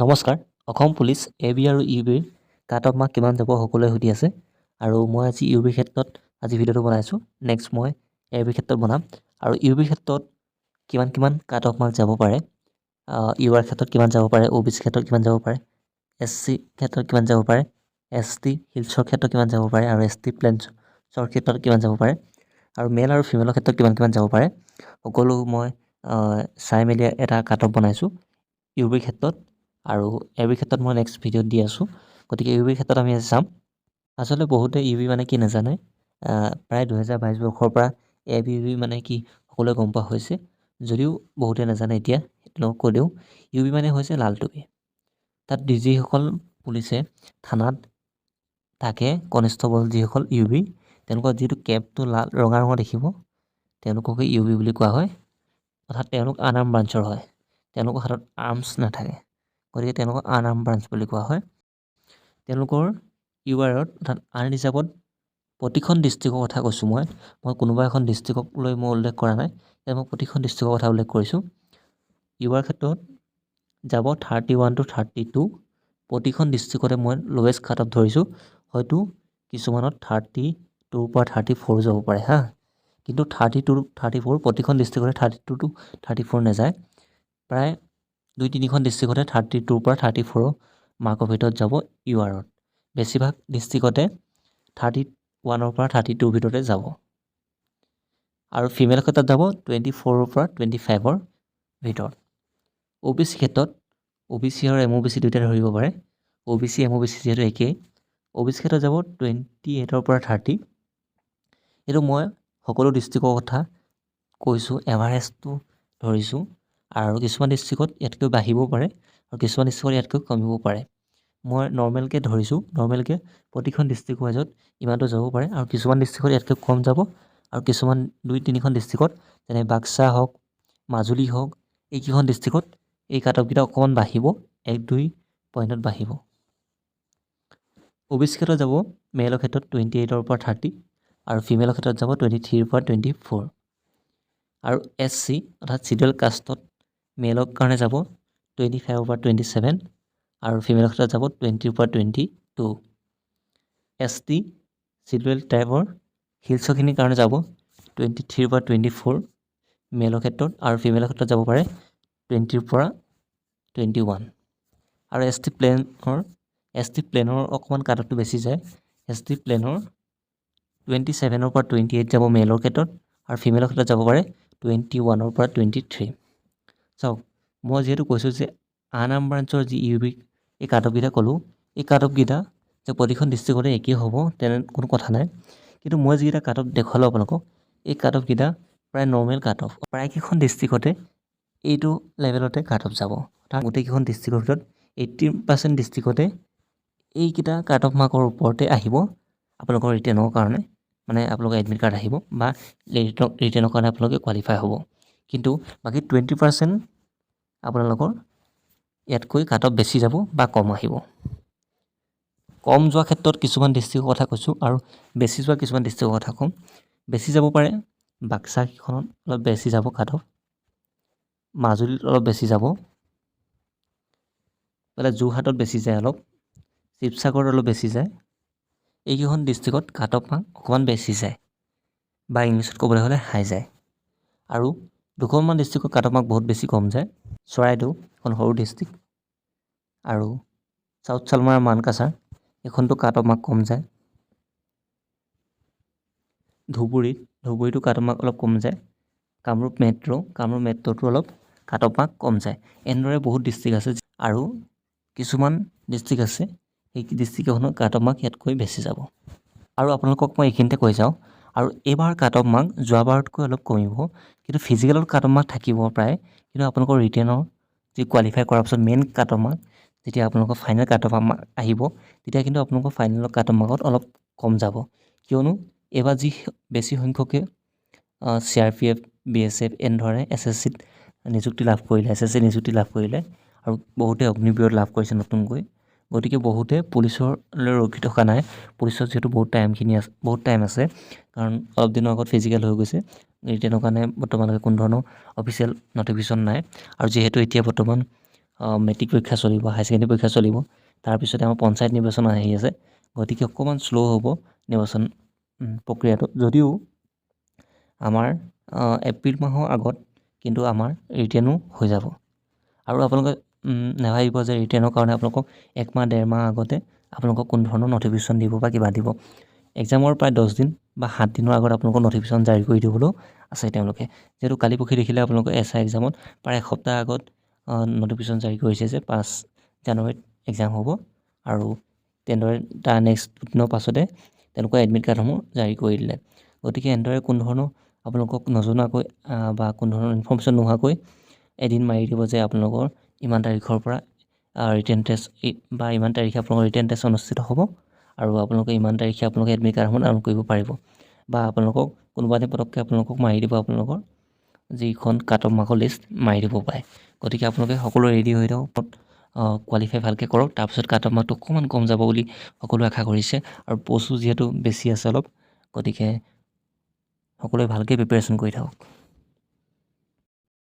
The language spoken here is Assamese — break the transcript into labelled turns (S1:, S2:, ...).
S1: নমস্কাৰ। অসম পুলিচ এবি আৰু ইউবিৰ কাট অফ মাৰ্ক কিমান যাব সকলোৱে সুধি আছে আৰু মই আজি ইউবিৰ ক্ষেত্ৰত আজি ভিডিঅ'টো বনাইছোঁ। নেক্সট মই এবিৰ ক্ষেত্ৰত বনাম আৰু ইউবিৰ ক্ষেত্ৰত কিমান কাট অফ মাৰ্ক যাব পাৰে, ইউআৰ ক্ষেত্ৰত কিমান যাব পাৰে, OBC ক্ষেত্ৰত কিমান যাব পাৰে, SC ক্ষেত্ৰত কিমান যাব পাৰে, ST হিলছৰ ক্ষেত্ৰত কিমান যাব পাৰে আৰু ST প্লেনছৰ ক্ষেত্ৰত কিমান যাব পাৰে আৰু মেল আৰু ফিমেলৰ ক্ষেত্ৰত কিমান যাব পাৰে, সকলো মই চাই মেলি এটা কাট অফ বনাইছোঁ ইউবিৰ ক্ষেত্ৰত। আৰু এবিৰ ক্ষেত্ৰত মই নেক্সট ভিডিঅ'ত দি আছোঁ। গতিকে ইউবিৰ ক্ষেত্ৰত আমি চাম। আচলতে বহুতে ইউবি মানে কি নাজানে। প্ৰায় 2022 বৰ্ষৰ পৰা এবি ইউবি মানে কি সকলোৱে গম পোৱা হৈছে, যদিও বহুতে নাজানে। এতিয়া তেওঁলোকক কৈ দিওঁ, ইউবি মানে হৈছে লাল টুপি। তাত যিসকল পুলিচে থানাত থাকে, কনিষ্টবল যিসকল ইউবি, তেওঁলোকৰ যিটো কেপটো ৰঙা ৰঙৰ দেখিব, তেওঁলোককে ইউবি বুলি কোৱা হয়। অৰ্থাৎ তেওঁলোক আনআৰ্ম ব্ৰাঞ্চৰ হয়, তেওঁলোকৰ হাতত আৰ্মছ নাথাকে, গতিকে তেওঁলোকক আনআৰ্ম ব্ৰাঞ্চ বুলি কোৱা হয়। তেওঁলোকৰ ইউআৰত অৰ্থাৎ আৰ্ণ হিচাপত প্ৰতিখন ডিষ্ট্ৰিক্টৰ কথা কৈছোঁ। মই কোনোবা এখন ডিষ্ট্ৰিক্টক লৈ মই উল্লেখ কৰা নাই, মই প্ৰতিখন ডিষ্ট্ৰিক্টৰ কথা উল্লেখ কৰিছোঁ। ইউআৰ ক্ষেত্ৰত যাব 31 to 32। প্ৰতিখন ডিষ্ট্ৰিক্টতে মই লৱেষ্ট কাট অফ ধৰিছোঁ। হয়তো কিছুমানত 32 পৰা 34 যাব পাৰে কিন্তু 32 to 34 প্ৰতিখন ডিষ্ট্ৰিক্টতে 32 to 34 নাযায়। প্ৰায় 2-3খন ডিষ্ট্ৰিক্টতে 32 পৰা 34 মাৰ্কৰ ভিতৰত যাব ইউআৰত। বেছিভাগ ডিষ্ট্ৰিক্টতে 31 পৰা 32 ভিতৰতে যাব। আৰু ফিমেল ক্ষেত্ৰত যাব 24 পৰা 25 ভিতৰত। OBC ক্ষেত্ৰত OBC আৰু MOBC দুয়োটা ধৰিব পাৰে। OBC MOBC যিহেতু একেই, OBC ক্ষেত্ৰত যাব 28 পৰা 30। এইটো মই সকলো ডিষ্ট্ৰিক্টৰ কথা কৈছোঁ, এভাৰেজটো ধৰিছোঁ। আৰু কিছুমান ডিষ্ট্ৰিক্টত ইয়াতকৈ বাঢ়িবও পাৰে আৰু কিছুমান ডিষ্ট্ৰিক্টত ইয়াতকৈ কমিব পাৰে। মই নৰ্মেলকৈ ধৰিছোঁ, নৰ্মেলকৈ প্ৰতিখন ডিষ্ট্ৰিক্ট ৱাইজত ইমানটো যাব পাৰে আৰু কিছুমান ডিষ্ট্ৰিক্টত ইয়াতকৈ কম যাব আৰু কিছুমান 2-3খন ডিষ্ট্ৰিক্টত, যেনে বাক্সা হওক, মাজুলী হওক, এইকেইখন ডিষ্ট্ৰিক্টত এই কাট অফকেইটা অকণমান বাঢ়িব, 1-2 পইণ্টত বাঢ়িব। OBC ক্ষেত্ৰত যাব মেলৰ ক্ষেত্ৰত 28 পৰা 30 আৰু ফিমেলৰ ক্ষেত্ৰত যাব 23 পৰা 24। আৰু SC অৰ্থাৎ চিডুৱেল কাষ্টত মেলৰ কাৰণে যাব 25 পৰা 27 আৰু ফিমেলৰ ক্ষেত্ৰত যাব 20 পৰা 22। ST চিডুৱেল টাইপৰ হিলছৰখিনিৰ কাৰণে যাব 23 পৰা 24 মেলৰ ক্ষেত্ৰত আৰু ফিমেলৰ ক্ষেত্ৰত যাব পাৰে 20 পৰা 21। আৰু ST প্লেনৰ অকণমান কাট অফটো বেছি যায়। ST প্লেনৰ 27 পৰা 28 যাব মেলৰ ক্ষেত্ৰত আৰু ফিমেলৰ ক্ষেত্ৰত যাব পাৰে 21 পৰা 23। চাওক, মই যিহেতু কৈছোঁ যে আনআৰ্ম ব্ৰাঞ্চৰ যি ইউবি এই কাট অফকেইটা ক'লোঁ, এই কাট অফকেইটা যে প্ৰতিখন ডিষ্ট্ৰিক্টতে একেই হ'ব তেনে কোনো কথা নাই। কিন্তু মই যিকেইটা কাট অফ দেখুৱালোঁ আপোনালোকক, এই কাট অফকেইটা প্ৰায় নৰ্মেল কাট অফ। প্ৰায়কেইখন ডিষ্ট্ৰিক্টতে এইটো লেভেলতে কাট অফ যাব। অৰ্থাৎ গোটেইকেইখন ডিষ্ট্ৰিক্টৰ ভিতৰত 80% ডিষ্ট্ৰিক্টতে এইকেইটা কাট অফ মাৰ্কৰ ওপৰতে আহিব আপোনালোকৰ ৰিটেনৰ কাৰণে, মানে আপোনালোকৰ এডমিট কাৰ্ড আহিব বা ৰিটেনৰ কাৰণে আপোনালোকে কোৱালিফাই হ'ব। কিন্তু বাকী 20% আপোনালোকৰ ইয়াতকৈ কাট অফ বেছি যাব বা কম আহিব। কম যোৱা ক্ষেত্ৰত কিছুমান ডিষ্ট্ৰিক্টৰ কথা কৈছোঁ আৰু বেছি যোৱা কিছুমান ডিষ্ট্ৰিক্টৰ কথা ক'ম। বেছি যাব পাৰে বাক্সাখনত অলপ বেছি যাব কাট অফ, মাজুলীত অলপ বেছি যাব, যোৰহাটত বেছি যায়, অলপ শিৱসাগৰত অলপ বেছি যায়। এইকেইখন ডিষ্ট্ৰিক্টত কাট অফ মাৰ্ক অকণমান বেছি যায় বা ইংলিছত ক'বলৈ হ'লে হাই যায়। আৰু দুখনমান ডিষ্ট্ৰিক্টত কাট অফ মাৰ্ক বহুত বেছি কম যায়। চৰাইদেউ এখন সৰু ডিষ্ট্ৰিক্ট আৰু চাউথ চালমাৰা মানকাছাৰ এইখনতো কাট অফ মাৰ্ক কম যায়। ধুবুৰীতো কাট অফ মাৰ্ক অলপ কম যায়। কামৰূপ মেট্ৰ'টো অলপ কাট অফ মাৰ্ক কম যায়। এনেদৰে বহুত ডিষ্ট্ৰিক্ট আছে আৰু কিছুমান ডিষ্ট্ৰিক্ট আছে সেই ডিষ্ট্ৰিক্টখনৰ কাট অফ মাৰ্ক ইয়াতকৈ বেছি যাব। আৰু আপোনালোকক মই এইখিনিতে কৈ যাওঁ, আৰু এইবাৰ কাট অফ মাৰ্ক যোৱাবাৰতকৈ অলপ কমিব, কিন্তু ফিজিকেলত কাট অফ মাৰ্ক থাকিব প্ৰায়। কিন্তু আপোনালোকৰ ৰিটেনৰ যি কোৱালিফাই কৰাৰ পিছত মেইন কাট অফ মাৰ্ক যেতিয়া আপোনালোকৰ ফাইনেল কাট অফ মাৰ্ক আহিব, তেতিয়া কিন্তু আপোনালোকৰ ফাইনেলৰ কাট অফ মাৰ্কত অলপ কম যাব। কিয়নো এইবাৰ যি বেছি সংখ্যকে CRPF, BSF এনেধৰণে SSCত নিযুক্তি লাভ কৰিলে, SSC নিযুক্তি লাভ কৰিলে আৰু বহুতে অগ্নিবীৰত লাভ কৰিছে নতুনকৈ। গতিকে বহুতে পুলিচলৈ ৰখি থকা নাই। পুলিচত যিহেতু বহুত টাইম আছে, কাৰণ অলপ দিনৰ আগত ফিজিকেল হৈ গৈছে। ৰিটেনৰ কাৰণে বৰ্তমানলৈকে কোনো ধৰণৰ অফিচিয়েল নটিফিকেশ্যন নাই। আৰু যিহেতু এতিয়া বৰ্তমান মেট্ৰিক পৰীক্ষা চলিব, হায়াৰ ছেকেণ্ডেৰী পৰীক্ষা চলিব, তাৰপিছতে আমাৰ পঞ্চায়ত নিৰ্বাচন আহি আছে, গতিকে অকণমান শ্ল' হ'ব নিৰ্বাচন প্ৰক্ৰিয়াটো। যদিও আমাৰ এপ্ৰিল মাহৰ আগত কিন্তু আমাৰ ৰিটেনো হৈ যাব। আৰু আপোনালোকে নাভাবিব যে ৰিটেনৰ কাৰণে আপোনালোকক 1 মাহ 1.5 মাহ আগতে আপোনালোকক কোনো ধৰণৰ নটিফিকেশ্যন দিব বা কিবা দিব। এক্সামৰ প্ৰায় 10 দিন বা 7 দিনৰ আগত আপোনালোকক নটিফিকেশ্যন জাৰি কৰি দিবলৈও আছে তেওঁলোকে। যিহেতু কালি পৰহি দেখিলে আপোনালোকে SI এক্সামত প্ৰায় এসপ্তাহ আগত নটিফিকেশ্যন জাৰি কৰিছে যে 5 জানুৱাৰীত এক্সাম হ'ব, আৰু তেনেদৰে তাৰ নেক্সট দুদিনৰ পাছতে তেওঁলোকৰ এডমিট কাৰ্ডসমূহ জাৰি কৰি দিলে। গতিকে এনেদৰে কোনো ধৰণৰ আপোনালোকক নজনোৱাকৈ বা কোনো ধৰণৰ ইনফৰ্মেশ্যন নোহোৱাকৈ এদিন মাৰি দিব যে আপোনালোকৰ ইমান তাৰিখৰ পৰা ৰিটেন টেষ্ট বা ইমান তাৰিখে আপোনালোকৰ ৰিটেন টেষ্ট অনুষ্ঠিত হ'ব, আৰু আপোনালোকে ইমান তাৰিখে আপোনালোকে এডমিট কাৰ্ডসমূহ ডাউনলোড কৰিব পাৰিব। বা আপোনালোকক কোনোবা এদিন পটককৈ আপোনালোকক মাৰি দিব আপোনালোকৰ যিখন কাট অফ মাৰ্কৰ লিষ্ট মাৰি দিব পাৰে। গতিকে আপোনালোকে সকলোৱে ৰেডি হৈ থাকক, কোৱালিফাই ভালকৈ কৰক, তাৰপিছত কাট অফ মাৰ্কটো অকণমান কম যাব বুলি সকলোৱে আশা কৰিছে, আৰু পষ্টো যিহেতু বেছি আছে অলপ, গতিকে সকলোৱে ভালকৈ প্ৰিপেৰেশ্যন কৰি থাকক।